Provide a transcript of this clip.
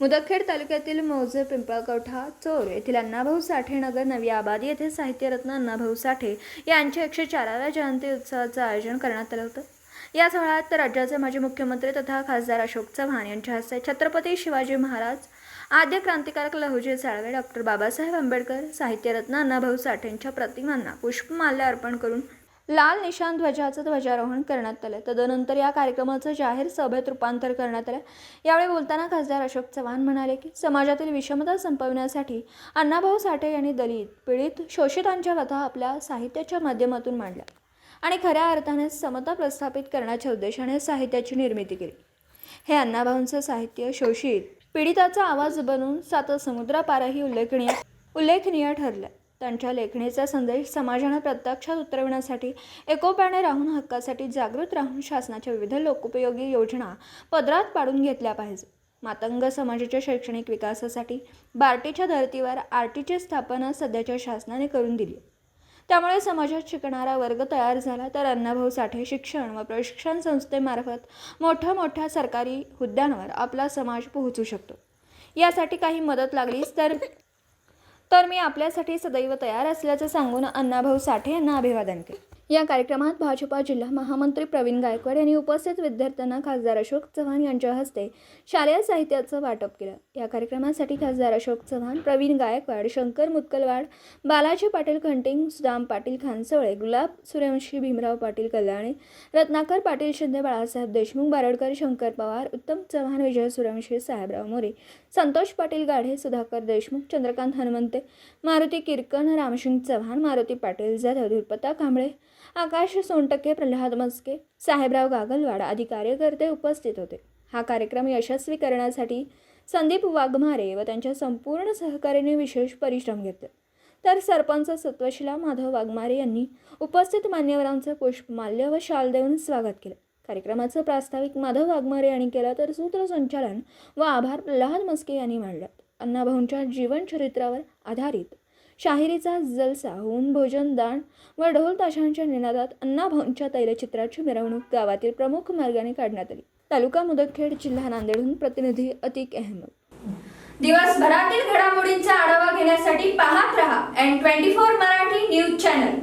मुदखेड तालुक्यातील मौजे पिंपळकवठा चोर येथील अण्णाभाऊ साठे नगर नवी आबादी येथे साहित्यरत्न अण्णाभाऊ साठे यांच्या 104व्या जयंती उत्सवाचं आयोजन करण्यात आलं होतं। या सोहळ्यात राज्याचे माजी मुख्यमंत्री तथा खासदार अशोक चव्हाण यांच्या हस्ते छत्रपती शिवाजी महाराज, आद्य क्रांतिकारक लहुजी साळवे, डॉक्टर बाबासाहेब आंबेडकर, साहित्यरत्न अण्णाभाऊ साठेंच्या प्रतिमांना पुष्पमाल्य अर्पण करून लाल निशाण ध्वजाचं ध्वजारोहण करण्यात आलं। तदनंतर या कार्यक्रमाचं जाहीर सभेत रूपांतर करण्यात आलं। यावेळी बोलताना खासदार अशोक चव्हाण म्हणाले की समाजातील विषमता संपविण्यासाठी अण्णाभाऊ साठे यांनी दलित, पीडित, शोषितांच्या व्यथा आपल्या साहित्याच्या माध्यमातून मांडल्या आणि खऱ्या अर्थाने समता प्रस्थापित करण्याच्या उद्देशाने साहित्याची निर्मिती केली। हे अण्णाभाऊंचं साहित्य शोषित, पीडिताचा आवाज बनून सात समुद्रापारही उल्लेखनीय ठरलं। त्यांच्या लेखणीचा संदेश समाजाने प्रत्यक्षात उतरविण्यासाठी एकोप्याने राहून हक्कासाठी जागृत राहून शासनाच्या विविध लोकोपयोगी योजना पदरात पाडून घेतल्या पाहिजे। मातंग समाजाच्या शैक्षणिक विकासासाठी बार्टीच्या धर्तीवर आरटीची स्थापना सध्याच्या शासनाने करून दिली। त्यामुळे समाजात शिकणारा वर्ग तयार झाला तर अण्णाभाऊ साठे शिक्षण व प्रशिक्षण संस्थेमार्फत मोठ्या सरकारी हुद्द्यांवर आपला समाज पोहोचू शकतो। यासाठी काही मदत लागलीच तर मी आपल्यासाठी सदैव तयार असल्याचं सांगून अण्णाभाऊ साठे यांना अभिवादन केले। या कार्यक्रमात भाजपा जिल्हा महामंत्री प्रवीण गायकवाड यांनी उपस्थित विद्यार्थ्यांना खासदार अशोक चव्हाण यांच्या हस्ते शालेय साहित्याचं वाटप केलं। या कार्यक्रमासाठी खासदार अशोक चव्हाण, प्रवीण गायकवाड, शंकर मुत्कलवाड, बालाजी पाटील खंटिंग, सुदाम पाटील खानसवळे, गुलाब सूर्यवंशी, भीमराव पाटील कल्याणी, रत्नाकर पाटील शिंदे, बाळासाहेब देशमुख, बारडकर, शंकर पवार, उत्तम चव्हाण, विजय सूर्यवंशी, साहेबराव मोरे, संतोष पाटील गाढे, सुधाकर देशमुख, चंद्रकांत हनुमंते, मारुती किरकन, रामसिंग चव्हाण, मारुती पाटील जाधव, धुरपता कांबळे, आकाश सोनटके, प्रल्हाद मस्के, साहेबराव गागलवाड आदी कार्यकर्ते उपस्थित होते। हा कार्यक्रम यशस्वी करण्यासाठी संदीप वाघमारे व त्यांच्या संपूर्ण सहकार्याने विशेष परिश्रम घेतले। तर सरपंच सत्वशिला माधव वाघमारे यांनी उपस्थित मान्यवरांचे पुष्पमाल्य व शाल देऊन स्वागत केले। कार्यक्रमाचं प्रास्ताविक माधव वाघमारे यांनी केलं तर सूत्रसंचालन व आभार प्रल्हाद मस्के यांनी मांडले। अण्णाभाऊंच्या जीवनचरित्रावर आधारित शाहिरीचा जलसा होऊन भोजन दान व ढोल ताशांच्या निनादात अण्णाभाऊंच्या तैलचित्राची मिरवणूक गावातील प्रमुख मार्गाने काढण्यात आली। तालुका मुदखेड, जिल्हा नांदेडहून प्रतिनिधी अतिक अहमद। दिवसभरातील घडामोडींचा आढावा घेण्यासाठी पाहत रहा N24 मराठी न्यूज चॅनल।